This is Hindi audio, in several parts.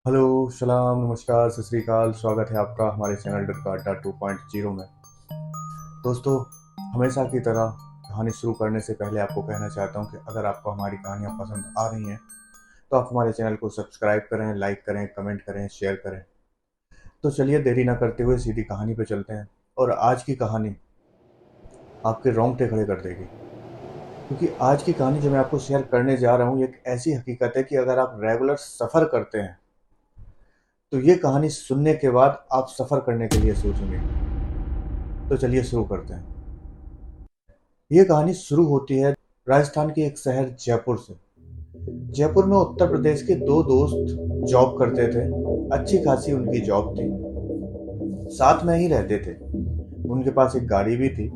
हेलो, सलाम, नमस्कार, सत श्री अकाल। स्वागत है आपका हमारे चैनल डर का अड्डा 2.0 में। दोस्तों, हमेशा की तरह कहानी शुरू करने से पहले आपको कहना चाहता हूं कि अगर आपको हमारी कहानियां पसंद आ रही हैं तो आप हमारे चैनल को सब्सक्राइब करें, लाइक करें, कमेंट करें, शेयर करें। तो चलिए देरी ना करते हुए सीधी कहानी पे चलते हैं। और आज की कहानी आपके रोंगटे खड़े कर देगी, क्योंकि आज की कहानी जो मैं आपको शेयर करने जा रहा हूँ एक ऐसी हकीकत है कि अगर आप रेगुलर सफ़र करते हैं तो ये कहानी सुनने के बाद आप सफ़र करने के लिए सोचेंगे। तो चलिए शुरू करते हैं। ये कहानी शुरू होती है राजस्थान के एक शहर जयपुर से। जयपुर में उत्तर प्रदेश के दो दोस्त जॉब करते थे। अच्छी खासी उनकी जॉब थी, साथ में ही रहते थे। उनके पास एक गाड़ी भी थी।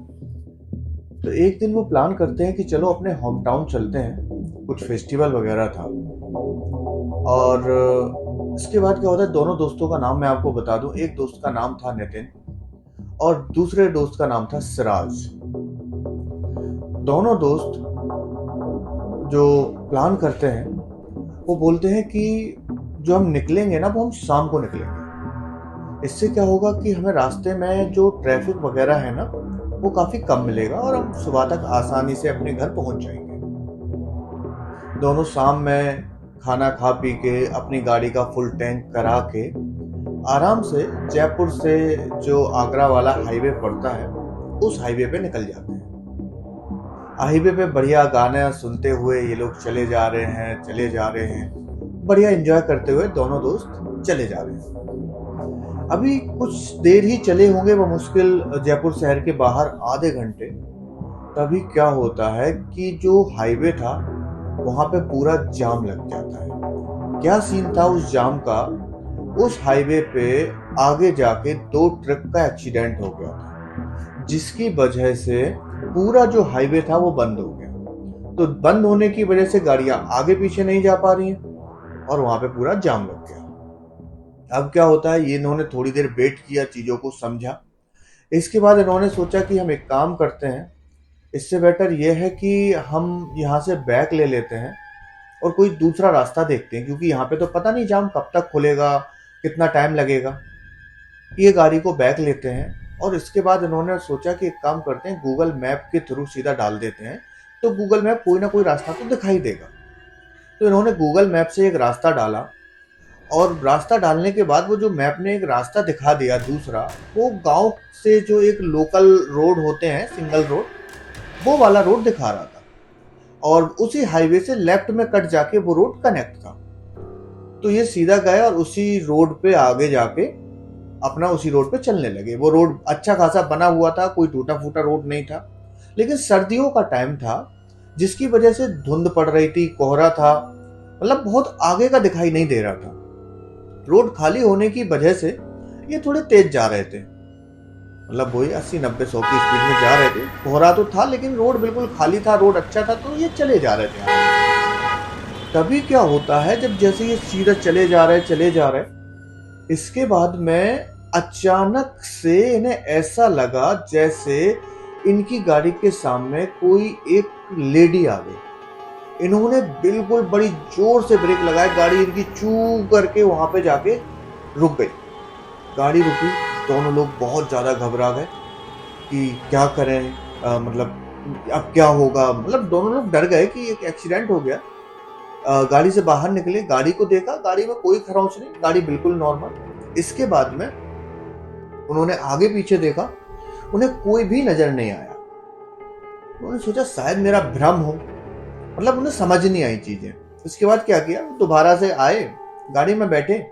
तो एक दिन वो प्लान करते हैं कि चलो अपने होम टाउन चलते हैं, कुछ फेस्टिवल वगैरह था। और इसके बाद क्या होता है, दोनों दोस्तों का नाम मैं आपको बता दूं। एक दोस्त का नाम था नितिन और दूसरे दोस्त का नाम था सिराज। दोनों दोस्त जो प्लान करते हैं वो बोलते हैं कि जो हम निकलेंगे ना वो हम शाम को निकलेंगे। इससे क्या होगा कि हमें रास्ते में जो ट्रैफिक वगैरह है ना वो काफ़ी कम मिलेगा और हम सुबह तक आसानी से अपने घर पहुंच जाएंगे। दोनों शाम में खाना खा पी के अपनी गाड़ी का फुल टैंक करा के आराम से जयपुर से जो आगरा वाला हाईवे पड़ता है उस हाईवे पे निकल जाते हैं। हाईवे पे बढ़िया गाना सुनते हुए ये लोग चले जा रहे हैं, बढ़िया एंजॉय करते हुए दोनों दोस्त चले जा रहे हैं। अभी कुछ देर ही चले होंगे वो मुश्किल जयपुर शहर के बाहर आधे घंटे। तभी क्या होता है कि जो हाईवे था वहां पे पूरा जाम लग जाता है। क्या सीन था उस जाम का, उस हाईवे पे आगे जाके दो ट्रक का एक्सीडेंट हो गया था, जिसकी वजह से पूरा जो हाईवे था वो बंद हो गया। तो बंद होने की वजह से गाड़ियां आगे पीछे नहीं जा पा रही हैं और वहां पे पूरा जाम लग गया। अब क्या होता है, ये इन्होंने थोड़ी देर वेट किया, चीजों को समझा। इसके बाद इन्होंने सोचा कि हम एक काम करते हैं, इससे बेटर ये है कि हम यहाँ से बैक ले लेते हैं और कोई दूसरा रास्ता देखते हैं, क्योंकि यहाँ पे तो पता नहीं जाम कब तक खुलेगा, कितना टाइम लगेगा। ये गाड़ी को बैक लेते हैं और इसके बाद इन्होंने सोचा कि एक काम करते हैं, गूगल मैप के थ्रू सीधा डाल देते हैं, तो गूगल मैप कोई ना कोई रास्ता तो दिखाई देगा। तो इन्होंने गूगल मैप से एक रास्ता डाला और रास्ता डालने के बाद वो जो मैप ने एक रास्ता दिखा दिया दूसरा, वो गांव से जो एक लोकल रोड होते हैं, सिंगल रोड, वो वाला रोड दिखा रहा था। और उसी हाईवे से लेफ्ट में कट जाके वो रोड कनेक्ट था। तो ये सीधा गए और उसी रोड पे आगे जाके अपना उसी रोड पे चलने लगे। वो रोड अच्छा खासा बना हुआ था, कोई टूटा फूटा रोड नहीं था। लेकिन सर्दियों का टाइम था, जिसकी वजह से धुंध पड़ रही थी, कोहरा था, मतलब बहुत आगे का दिखाई नहीं दे रहा था। रोड खाली होने की वजह से ये थोड़े तेज जा रहे थे, मतलब वही 80-90-100 की स्पीड में जा रहे थे। कोहरा तो था लेकिन रोड बिल्कुल खाली था, रोड अच्छा था, तो ये चले जा रहे थे। तभी क्या होता है, जब जैसे ये सीधा चले जा रहे, इसके बाद में अचानक से इन्हें ऐसा लगा जैसे इनकी गाड़ी के सामने कोई एक लेडी आ गई। इन्होंने बिल्कुल बड़ी जोर से ब्रेक लगाए, गाड़ी इनकी चू करके वहां पे जाके रुक गई। गाड़ी रुकी, दोनों लोग बहुत ज्यादा घबरा गए कि क्या करें, मतलब अब क्या होगा। मतलब दोनों लोग डर गए कि एक एक्सीडेंट हो गया। गाड़ी से बाहर निकले, गाड़ी को देखा, गाड़ी में कोई खरोंच नहीं, गाड़ी बिल्कुल नॉर्मल। इसके बाद में उन्होंने आगे पीछे देखा, उन्हें कोई भी नजर नहीं आया। उन्होंने सोचा शायद मेरा भ्रम हो, मतलब उन्हें समझ नहीं आई चीजें। इसके बाद क्या किया, दोबारा से आए, गाड़ी में बैठे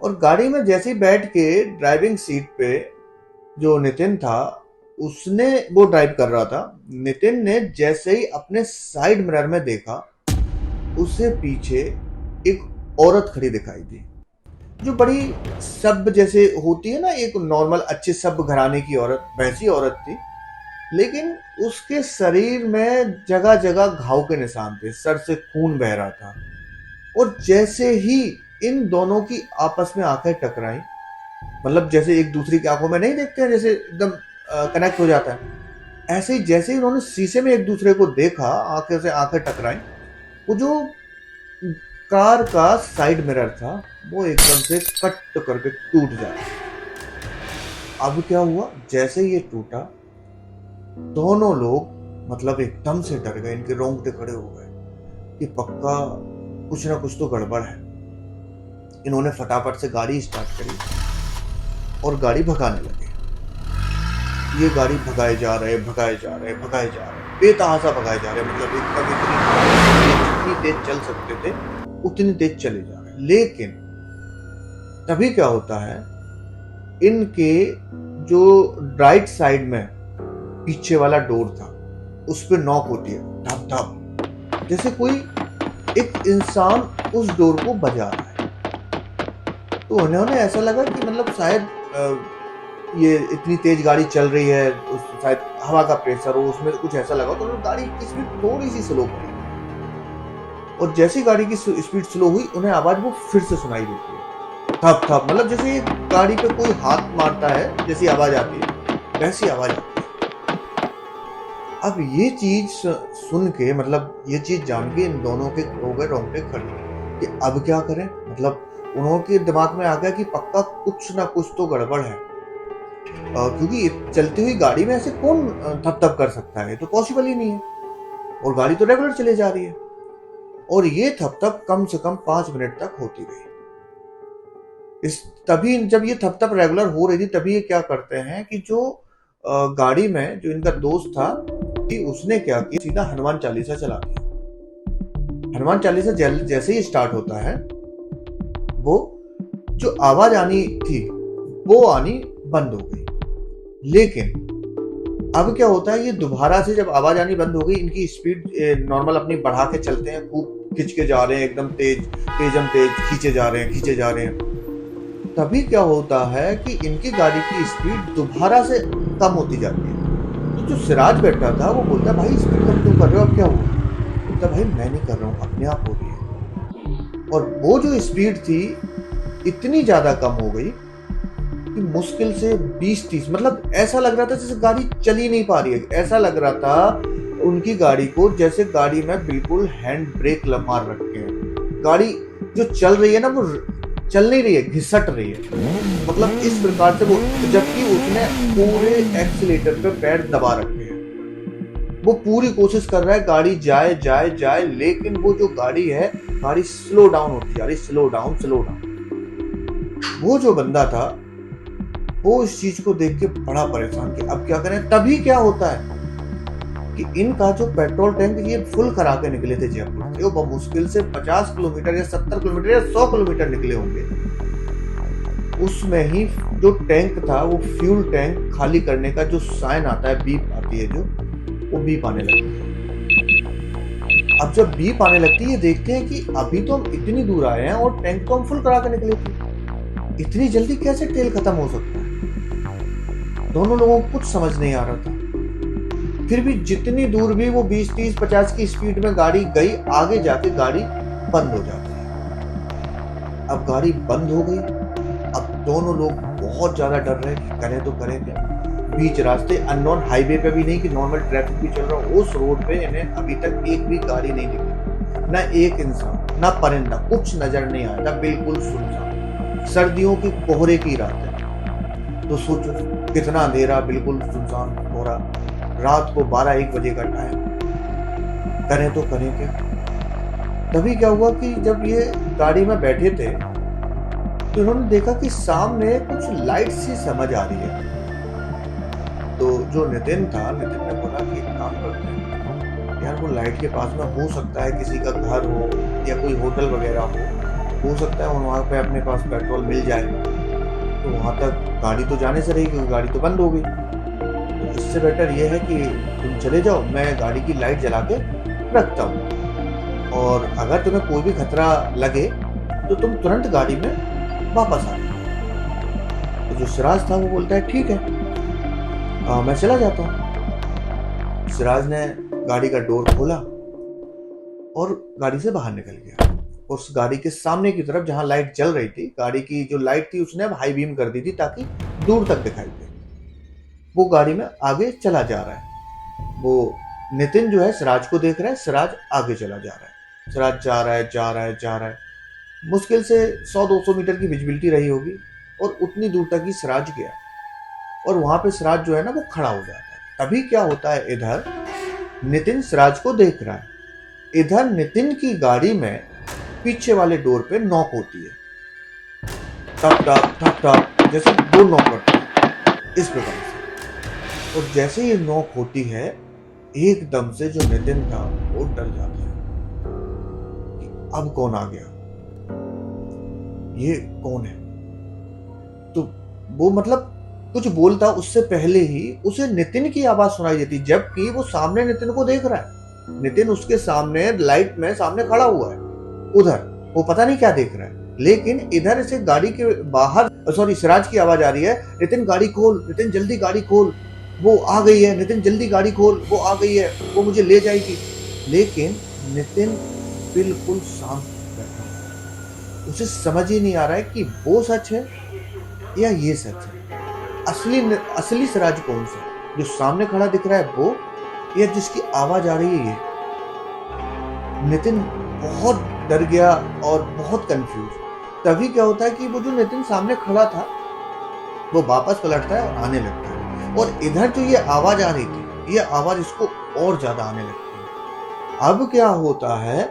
और गाड़ी में जैसे ही बैठ के ड्राइविंग सीट पे जो नितिन था, उसने वो ड्राइव कर रहा था। नितिन ने जैसे ही अपने साइड मिरर में देखा, उसे पीछे एक औरत खड़ी दिखाई दी, जो बड़ी सब जैसे होती है ना, एक नॉर्मल अच्छे सब घराने की औरत, वैसी औरत थी। लेकिन उसके शरीर में जगह जगह घाव के निशान थे, सर से खून बह रहा था। और जैसे ही इन दोनों की आपस में आंखें टकराई, मतलब जैसे एक दूसरे की आंखों में नहीं देखते हैं, जैसे एकदम कनेक्ट हो जाता है, ऐसे ही जैसे उन्होंने शीशे में एक दूसरे को देखा, आंखें से आंखें टकराई, वो जो कार का साइड मिरर था वो एकदम से कट करके टूट जाए। अब क्या हुआ, जैसे ये टूटा दोनों लोग मतलब एकदम से डर गए, इनके रोंगटे खड़े हो गए कि पक्का कुछ ना कुछ तो गड़बड़ है। इन्होंने फटाफट से गाड़ी स्टार्ट करी और गाड़ी भगाने लगे। ये गाड़ी भगाए जा रहे बेतहाशा भगाए जा रहे, मतलब एकदम जितनी तेज चल सकते थे उतनी तेज चले जा रहे। लेकिन तभी क्या होता है, इनके जो राइट साइड में पीछे वाला डोर था उस पर नॉक होती है, धप धप, जैसे कोई एक इंसान उस डोर को बजा रहा है। तो उन्होंने ऐसा लगा कि मतलब शायद ये इतनी तेज गाड़ी चल रही है, शायद हवा का प्रेशर हो, उसमें कुछ ऐसा लगा। तो गाड़ी की स्पीड थोड़ी सी स्लो करी और जैसी गाड़ी की स्पीड स्लो हुई उन्हें आवाज वो फिर से सुनाई देती है, थप थप, मतलब जैसे गाड़ी पे कोई हाथ मारता है जैसी आवाज आती है वैसी आवाज आती है। अब ये चीज सुन के, मतलब ये चीज जान के इन दोनों के हो गए रोंगटे खड़े कि अब क्या करें। मतलब उनके दिमाग में आ गया कि पक्का कुछ ना कुछ तो गड़बड़ है, क्योंकि चलती हुई गाड़ी में ऐसे कौन थप थप कर सकता है, तो पॉसिबल ही नहीं है। और गाड़ी तो रेगुलर चले जा रही है। और ये थप थप कम से कम 5 मिनट तक होती रही। तभी जब ये थप थप रेगुलर हो रही थी तभी ये क्या करते हैं कि जो गाड़ी में जो इनका दोस्त था कि उसने क्या किया, सीधा हनुमान चालीसा चला दिया। हनुमान चालीसा जैसे ही स्टार्ट होता है वो जो आवाज आनी थी वो आनी बंद हो गई। लेकिन अब क्या होता है, ये दोबारा से जब आवाज आनी बंद हो गई, इनकी स्पीड नॉर्मल अपनी बढ़ा के चलते हैं, खूब खींच के जा रहे हैं, एकदम तेज खींचे जा रहे हैं। तभी क्या होता है कि इनकी गाड़ी की स्पीड दोबारा से कम होती जाती है। तो जो सिराज बैठा था वो बोलता है, भाई स्पीड कम क्यों कर रहे हो, अब क्या हुआ? बोलता भाई मैं नहीं कर रहा हूँ, अपने आप हो रही है। और वो जो स्पीड थी इतनी ज्यादा कम हो गई कि मुश्किल से 20-30, मतलब ऐसा लग रहा था जैसे गाड़ी चल ही नहीं पा रही है। ऐसा लग रहा था उनकी गाड़ी को जैसे गाड़ी में बिल्कुल हैंड ब्रेक मार रखे हैं। गाड़ी जो चल रही है ना वो चल नहीं रही है, घिसट रही है, मतलब इस प्रकार से वो, जबकि उसने पूरे एक्सीलेटर पे पैर दबा रखे हैं। वो पूरी कोशिश कर रहा है गाड़ी जाए, लेकिन वो जो गाड़ी है, गाड़ी स्लो डाउन होती जा रही, स्लो डाउन। वो जो बंदा था वो इस चीज को देख के बड़ा परेशान कि अब क्या करें। तभी क्या होता है कि इनका जो पेट्रोल टैंक ये फुल करा के निकले थे जयपुर से, वो मुश्किल से 50 किलोमीटर या 70 किलोमीटर या 100 किलोमीटर निकले होंगे। उसमें ही जो टैंक था वो फ्यूल टैंक खाली करने का जो साइन आता है, बीप आती है जो, वो बीप आने लगती है। अब जब बीप आने लगती है ये देखते हैं कि अभी तो हम इतनी दूर आए हैं और टैंक तो हम फुल करा के निकले थे, इतनी जल्दी कैसे तेल खत्म हो सकता है। दोनों लोगों को कुछ समझ नहीं आ रहा था। फिर भी जितनी दूर भी वो 20, 30, 50 की स्पीड में गाड़ी गई, आगे जाके गाड़ी बंद हो जाती है। अब गाड़ी बंद हो गई। अब दोनों लोग बहुत ज्यादा डर रहे कि करें तो करें क्या। बीच रास्ते, अननोन हाईवे पे भी नहीं कि नॉर्मल ट्रैफिक भी चल रहा हो, उस रोड पे इन्हें अभी तक एक भी गाड़ी नहीं दिखी, ना एक इंसान, ना परिंदा, कुछ नजर नहीं आया था, बिल्कुल सुनसान। सर्दियों की कोहरे की रात है, तो सोचो कितना अंधेरा, बिल्कुल सुनसान कोहरा, रात को 12-1 बजे का टाइम, करें तो करें क्या। तभी क्या हुआ कि जब ये गाड़ी में बैठे थे तो उन्होंने देखा कि सामने कुछ लाइट सी समझ आ रही है। तो जो नितिन था, नितिन ने बोला कि एक काम करते हैं यार, वो लाइट के पास में हो सकता है किसी का घर हो या कोई होटल वगैरह हो सकता है वहाँ पे अपने पास पेट्रोल मिल जाए। तो वहाँ तक गाड़ी तो जाने से रही क्योंकि गाड़ी तो बंद हो गई। तो इससे बेटर ये है कि तुम चले जाओ, मैं गाड़ी की लाइट जला के रखता हूँ, और अगर तुम्हें कोई भी खतरा लगे तो तुम तुरंत गाड़ी में वापस आ जाओ। तो जो सिराज था वो बोलता है ठीक है, मैं चला जाता हूँ। सिराज ने गाड़ी का डोर खोला और गाड़ी से बाहर निकल गया। उस गाड़ी के सामने की तरफ जहां लाइट जल रही थी, गाड़ी की जो लाइट थी उसने अब हाई बीम कर दी थी ताकि दूर तक दिखाई दे। वो गाड़ी में आगे चला जा रहा है। वो नितिन जो है सिराज को देख रहा है, सिराज आगे चला जा रहा है। सिराज जा रहा है, जा रहा है, जा रहा है। मुश्किल से 100-200 मीटर की विजिबिलिटी रही होगी और उतनी दूर तक ही सिराज गया और वहां पे सिराज जो है ना वो खड़ा हो जाता है। तभी क्या होता है, इधर नितिन सिराज को देख रहा है, इधर नितिन की गाड़ी में पीछे वाले डोर पे नॉक होती है, टक टक टक टक, जैसे दो नॉक करते हैं इस प्रकार से। और जैसे ये नॉक होती है, एकदम से जो नितिन था वो डर जाता है कि अब कौन आ गया, ये कौन है। तो वो मतलब कुछ बोलता उससे पहले ही उसे नितिन की आवाज सुनाई देती, जबकि वो सामने नितिन को देख रहा है। नितिन उसके सामने लाइट में सामने खड़ा हुआ है, उधर वो पता नहीं क्या देख रहा है, लेकिन इधर से गाड़ी के बाहर सिराज की आवाज आ रही है, नितिन गाड़ी खोल, नितिन जल्दी गाड़ी खोल, वो आ गई है, नितिन जल्दी गाड़ी खोल, वो आ गई है, वो मुझे ले जाएगी। लेकिन नितिन बिल्कुल शांत बैठा है, उसे समझ ही नहीं आ रहा है कि वो सच है या ये सच है। असली सिराज कौन सा, जो सामने खड़ा दिख रहा है वो, या जिसकी आवाज आ रही है ये। नितिन बहुत डर गया और बहुत कंफ्यूज। तभी क्या होता है कि वो जो नितिन सामने खड़ा था वो वापस पलटता है और आने लगता है, और इधर जो ये आवाज आ रही थी, ये आवाज इसको और ज्यादा आने लगती है। अब क्या होता है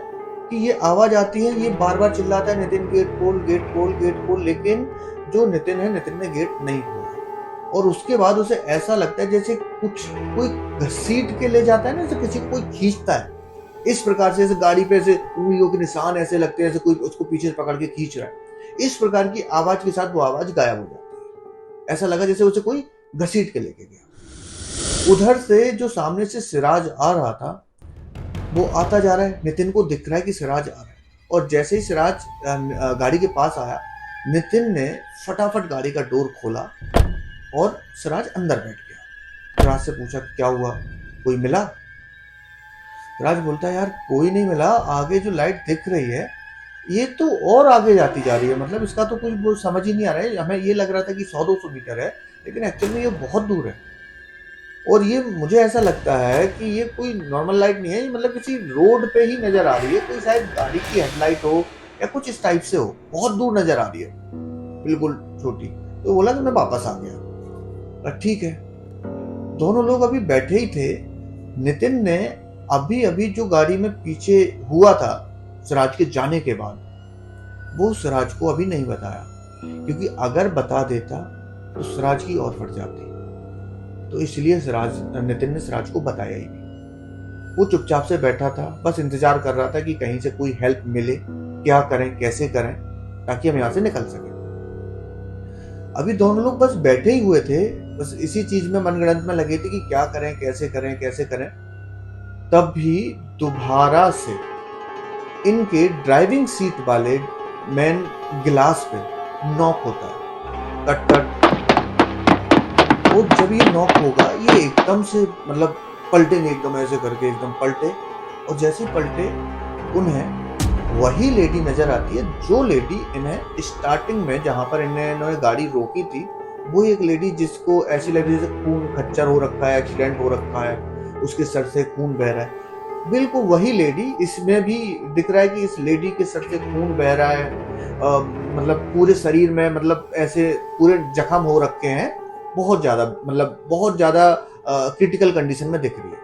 कि ये आवाज आती है, ये बार बार चिल्लाता है, नितिन गेट खोल, गेट खोल, गेट खोल, लेकिन जो नितिन है, नितिन ने गेट नहीं खोला। और उसके बाद उसे ऐसा लगता है जैसे कुछ कोई घसीट के ले जाता है ना, जैसे किसी को कोई खींचता है, इस प्रकार से, ऐसे गाड़ी पे ऐसे उंगलियों के निशान ऐसे लगते हैं, जैसे कोई उसको पीछे से पकड़ के खींच रहा है। इस प्रकार की आवाज के साथ वो आवाज गायब हो जाती है। ऐसा लगा जैसे उसे कोई घसीट के लेके गया। उधर से जो सामने से सिराज आ रहा था वो आता जा रहा है, नितिन को दिख रहा है कि सिराज आ रहा है, और जैसे ही सिराज गाड़ी के पास आया, नितिन ने फटाफट गाड़ी का डोर खोला और सिराज अंदर बैठ गया। सिराज से पूछा क्या हुआ, कोई मिला? सिराज बोलता है यार कोई नहीं मिला, आगे जो लाइट दिख रही है ये तो और आगे जाती जा रही है, मतलब इसका तो कुछ वो समझ ही नहीं आ रहा है। हमें ये लग रहा था कि 100-200 मीटर है, लेकिन एक्चुअली में ये बहुत दूर है। और ये मुझे ऐसा लगता है कि ये कोई नॉर्मल लाइट नहीं है, ये मतलब किसी रोड पे ही नजर आ रही है, कोई शायद गाड़ी की हेडलाइट हो या कुछ इस टाइप से हो, बहुत दूर नजर आ रही है, बिल्कुल छोटी। तो बोला कि मैं वापस आ गया। ठीक है, दोनों लोग अभी बैठे ही थे। नितिन ने अभी अभी जो गाड़ी में पीछे हुआ था सिराज के जाने के बाद, वो सिराज को अभी नहीं बताया, क्योंकि अगर बता देता तो सिराज की और फट जाती। तो इसलिए नितिन ने सिराज को बताया ही नहीं। वो चुपचाप से बैठा था, बस इंतजार कर रहा था कि कहीं से कोई हेल्प मिले, क्या करें कैसे करें ताकि हम यहां से निकल सके। अभी दोनों लोग बस बैठे ही हुए थे, बस इसी चीज में मनगढ़ंत में लगे थे कि क्या करें कैसे करें कैसे करें। तब भी दोबारा से इनके ड्राइविंग सीट वाले मेन गिलास पे नॉक होता है, कट कट। और जब ये नॉक होगा, ये एकदम से मतलब पलटेंगे, एकदम ऐसे करके एकदम पलटे, और जैसे पलटे उन्हें वही लेडी नजर आती है जो लेडी इन्हें स्टार्टिंग में जहां पर इन्होंने गाड़ी रोकी थी, वो एक लेडी जिसको ऐसी लगी जैसे खून खच्चर हो रखा है, एक्सीडेंट हो रखा है, उसके सर से खून बह रहा है, बिल्कुल वही लेडी। इसमें भी दिख रहा है कि इस लेडी के सर से खून बह रहा है, मतलब पूरे शरीर में, मतलब ऐसे पूरे जख्म हो रखे हैं, बहुत ज्यादा, मतलब बहुत ज्यादा क्रिटिकल कंडीशन में दिख रही है।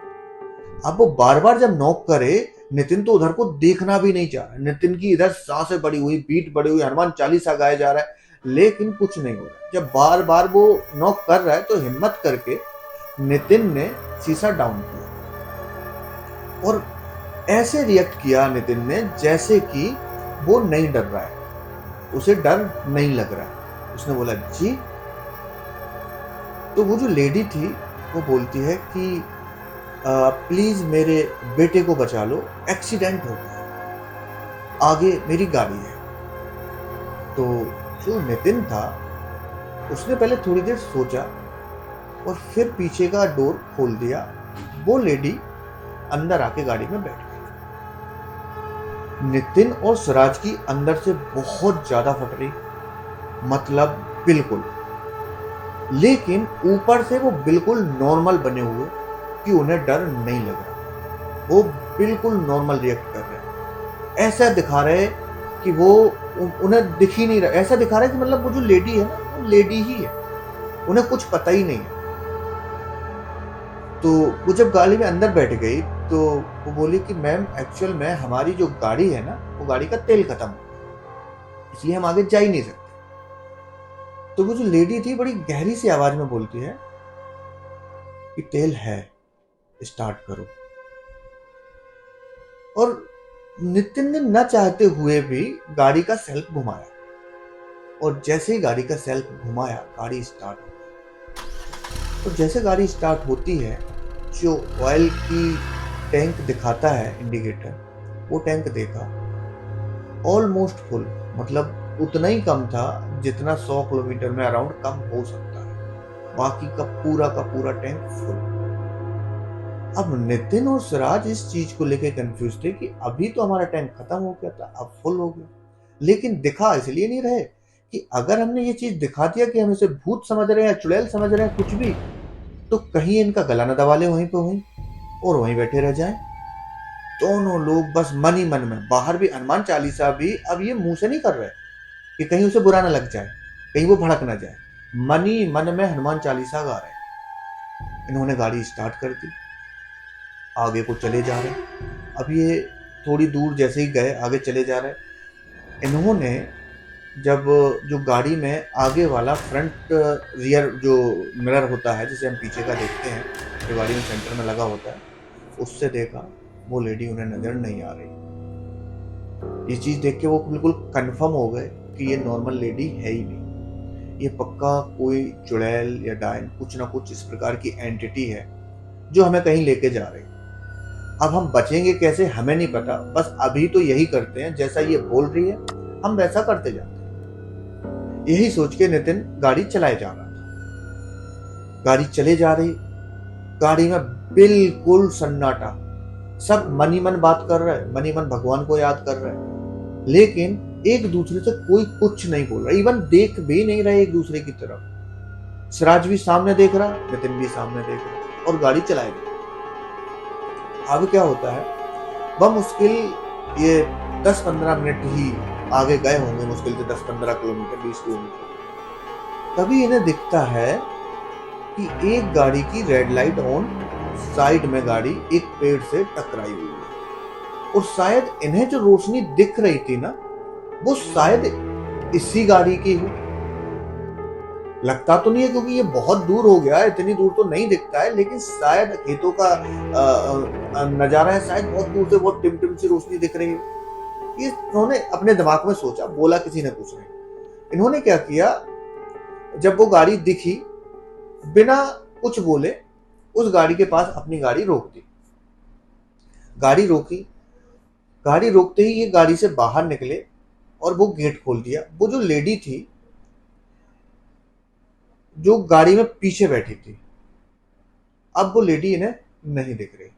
अब वो बार बार जब नॉक करे, नितिन तो उधर को देखना भी नहीं चाह रहा, नितिन की इधर सांसें बढ़ी हुई, बीट बढ़ी हुई, हनुमान चालीसा गाया जा रहा है, लेकिन कुछ नहीं हो रहा। जब बार बार वो नॉक कर रहा है तो हिम्मत करके नितिन ने शीशा डाउन किया और ऐसे रिएक्ट किया नितिन ने जैसे कि वो नहीं डर रहा है, उसे डर नहीं लग रहा है। उसने बोला जी। तो वो जो लेडी थी वो बोलती है कि प्लीज मेरे बेटे को बचा लो, एक्सीडेंट हो गया, आगे मेरी गाड़ी है। तो जो नितिन था उसने पहले थोड़ी देर सोचा और फिर पीछे का डोर खोल दिया। वो लेडी अंदर आके गाड़ी में बैठ गई। नितिन और सिराज की अंदर से बहुत ज्यादा फट रही, मतलब बिल्कुल, लेकिन ऊपर से वो बिल्कुल नॉर्मल बने हुए कि उन्हें डर नहीं लग रहा, वो बिल्कुल नॉर्मल रिएक्ट कर रहे हैं। ऐसा दिखा रहे कि वो उन्हें दिख ही नहीं रहा, ऐसा दिखा रहा है कि मतलब वो जो लेडी है ना, वो लेडी ही है, उन्हें कुछ पता ही नहीं है। तो वो जब गाड़ी में अंदर बैठ गई तो वो बोली कि मैम एक्चुअल में हमारी जो गाड़ी है ना, वो गाड़ी का तेल खत्म हो गया, इसलिए हम आगे जा ही नहीं सकते। तो वो जो लेडी थी बड़ी गहरी सी आवाज में बोलती है कि तेल है, स्टार्ट करो। और नितिन ने न चाहते हुए भी गाड़ी का सेल्फ घुमाया, और जैसे ही गाड़ी का सेल्फ घुमाया गाड़ी स्टार्ट हो गई। और जैसे गाड़ी स्टार्ट होती है, जो ऑयल की टैंक दिखाता है इंडिकेटर, वो टैंक देखा ऑलमोस्ट फुल, मतलब उतना ही कम था जितना 100 किलोमीटर में अराउंड कम हो सकता है, बाकी का पूरा टैंक फुल। अब नितिन और सिराज इस चीज को लेके कंफ्यूज थे कि अभी तो हमारा टैंक खत्म हो गया था, अब फुल हो गया। लेकिन दिखा इसलिए नहीं रहे कि अगर हमने ये चीज दिखा दिया कि हम इसे भूत समझ रहे हैं, चुड़ैल समझ रहे हैं, कुछ भी, तो कहीं इनका गला न दबा ले वहीं पे वहीं और वहीं बैठे रह जाएं। दोनों लोग बस मन ही मन में, बाहर भी हनुमान चालीसा भी अब ये मुंह से नहीं कर रहे कि कहीं उसे बुरा ना लग जाए, कहीं वो भड़क ना जाए, मन ही मन में हनुमान चालीसा गा रहे। इन्होंने गाड़ी स्टार्ट कर दी, आगे को चले जा रहे। अब ये थोड़ी दूर जैसे ही गए, आगे चले जा रहे। इन्होंने जब जो गाड़ी में आगे वाला फ्रंट रियर जो मिरर होता है, जिसे हम पीछे का देखते हैं, जो गाड़ी में सेंटर में लगा होता है, उससे देखा, वो लेडी उन्हें नजर नहीं आ रही। ये चीज देख के वो बिल्कुल कंफर्म हो गए कि ये नॉर्मल लेडी है ही नहीं, ये पक्का कोई चुड़ैल या डायन, कुछ ना कुछ इस प्रकार की एंटिटी है जो हमें कहीं लेके जा रही। अब हम बचेंगे कैसे हमें नहीं पता, बस अभी तो यही करते हैं, जैसा ये बोल रही है हम वैसा करते जाते हैं। यही सोच के नितिन गाड़ी चलाए जा रहा था। गाड़ी चले जा रही, गाड़ी में बिल्कुल सन्नाटा, सब मन ही मन बात कर रहे हैं, मन ही मन भगवान को याद कर रहे हैं, लेकिन एक दूसरे से कोई कुछ नहीं बोल रहा, इवन देख भी नहीं रहे एक दूसरे की तरफ। सिराज भी सामने देख रहा, नितिन भी सामने देख रहा, और गाड़ी चलाए गई। अब क्या होता है, बमुश्किल ये 10-15 मिनट ही आगे गए होंगे, मुश्किल से 10-15 किलोमीटर, 20 किलोमीटर। तभी इन्हें दिखता है कि एक गाड़ी की रेड लाइट ऑन, साइड में गाड़ी एक पेड़ से टकराई हुई है, और शायद इन्हें जो रोशनी दिख रही थी ना, वो शायद इसी गाड़ी की हो। लगता तो नहीं है क्योंकि ये बहुत दूर हो गया, इतनी दूर तो नहीं दिखता है, लेकिन शायद खेतों का नजारा है, शायद बहुत दूर से बहुत टिम सी रोशनी दिख रही है। इन्होंने अपने दिमाग में सोचा, बोला किसी ने कुछ नहीं। इन्होंने क्या किया, जब वो गाड़ी दिखी, बिना कुछ बोले उस गाड़ी के पास अपनी गाड़ी रोक दी। गाड़ी रोकी, गाड़ी रोकते ही ये गाड़ी से बाहर निकले और वो गेट खोल दिया। वो जो लेडी थी जो गाड़ी में पीछे बैठी थी, अब वो लेडी इन्हें नहीं दिख रही।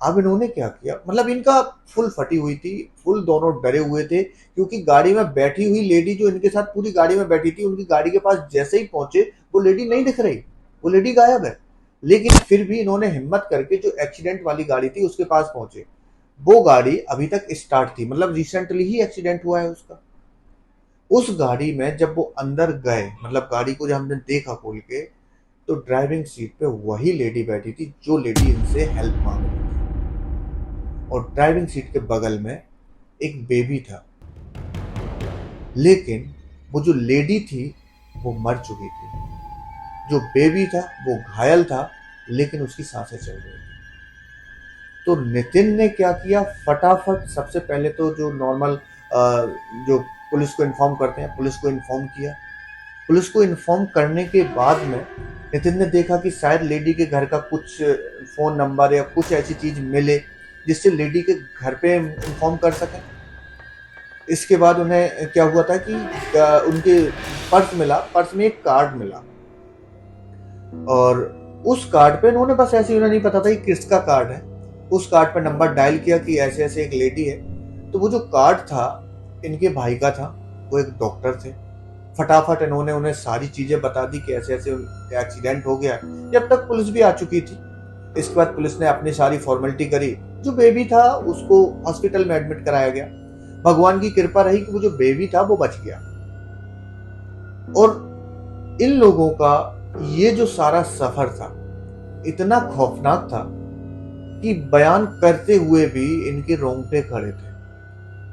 अब इन्होंने क्या किया, मतलब इनका फुल फटी हुई थी, फुल दोनों डरे हुए थे, क्योंकि गाड़ी में बैठी हुई लेडी जो इनके साथ पूरी गाड़ी में बैठी थी, उनकी गाड़ी के पास जैसे ही पहुंचे वो लेडी नहीं दिख रही, वो लेडी गायब है। लेकिन फिर भी इन्होंने हिम्मत करके जो एक्सीडेंट वाली गाड़ी थी उसके पास पहुंचे। वो गाड़ी अभी तक स्टार्ट थी, मतलब रिसेंटली ही एक्सीडेंट हुआ है उसका। उस गाड़ी में जब वो अंदर गए, मतलब गाड़ी को जब हमने देखा खोल के, तो ड्राइविंग सीट पे वही लेडी बैठी थी जो लेडी इनसे हेल्प मांग रही थी, और ड्राइविंग सीट के बगल में एक बेबी था। लेकिन वो जो लेडी थी वो मर चुकी थी, जो बेबी था वो घायल था, लेकिन उसकी सांसें चल रही थी। तो नितिन ने क्या किया, फटाफट सबसे पहले तो जो नॉर्मल जो पुलिस को इन्फॉर्म करते हैं, पुलिस को इन्फॉर्म किया। पुलिस को इन्फॉर्म करने के बाद में नितिन ने देखा कि शायद लेडी के घर का कुछ फ़ोन नंबर या कुछ ऐसी चीज़ मिले जिससे लेडी के घर पे इन्फॉर्म कर सकें। इसके बाद उन्हें क्या हुआ था कि उनके पर्स मिला, पर्स में एक कार्ड मिला, और उस कार्ड पे उन्होंने बस ऐसे ही, उन्हें नहीं पता था कि किसका कार्ड है, उस कार्ड पे नंबर डायल किया कि ऐसे ऐसे एक लेडी है। तो वो जो कार्ड था इनके भाई का था, वो एक डॉक्टर थे। फटाफट इन्होंने उन्हें सारी चीजें बता दी कि ऐसे ऐसे एक्सीडेंट हो गया। जब तक पुलिस भी आ चुकी थी, इसके बाद पुलिस ने अपनी सारी फॉर्मेलिटी करी, जो बेबी था उसको हॉस्पिटल में एडमिट कराया गया। भगवान की कृपा रही कि वो जो बेबी था वो बच गया। और इन लोगों का ये जो सारा सफर था इतना खौफनाक था कि बयान करते हुए भी इनके रोंगटे खड़े थे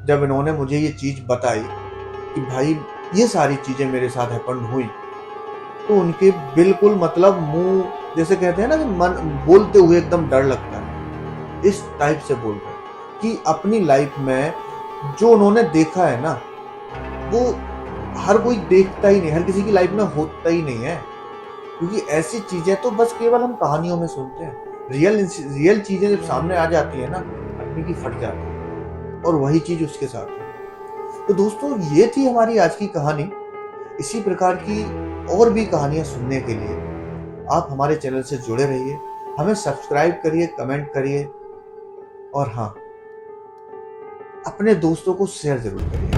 जब इन्होंने मुझे ये चीज बताई कि भाई ये सारी चीजें मेरे साथ हैपन हुई। तो उनके बिल्कुल मतलब मुंह, जैसे कहते हैं ना कि मन बोलते हुए एकदम डर लगता है, इस टाइप से बोल रहे हैं कि अपनी लाइफ में जो उन्होंने देखा है ना वो हर कोई देखता ही नहीं, हर किसी की लाइफ में होता ही नहीं है। क्योंकि ऐसी चीजें तो बस केवल हम कहानियों में सुनते हैं, रियल चीजें जब सामने आ जाती है ना आदमी की फट जाती है। और वही चीज उसके साथ है। तो दोस्तों ये थी हमारी आज की कहानी। इसी प्रकार की और भी कहानियां सुनने के लिए आप हमारे चैनल से जुड़े रहिए, हमें सब्सक्राइब करिए, कमेंट करिए और हाँ, अपने दोस्तों को शेयर जरूर करिए।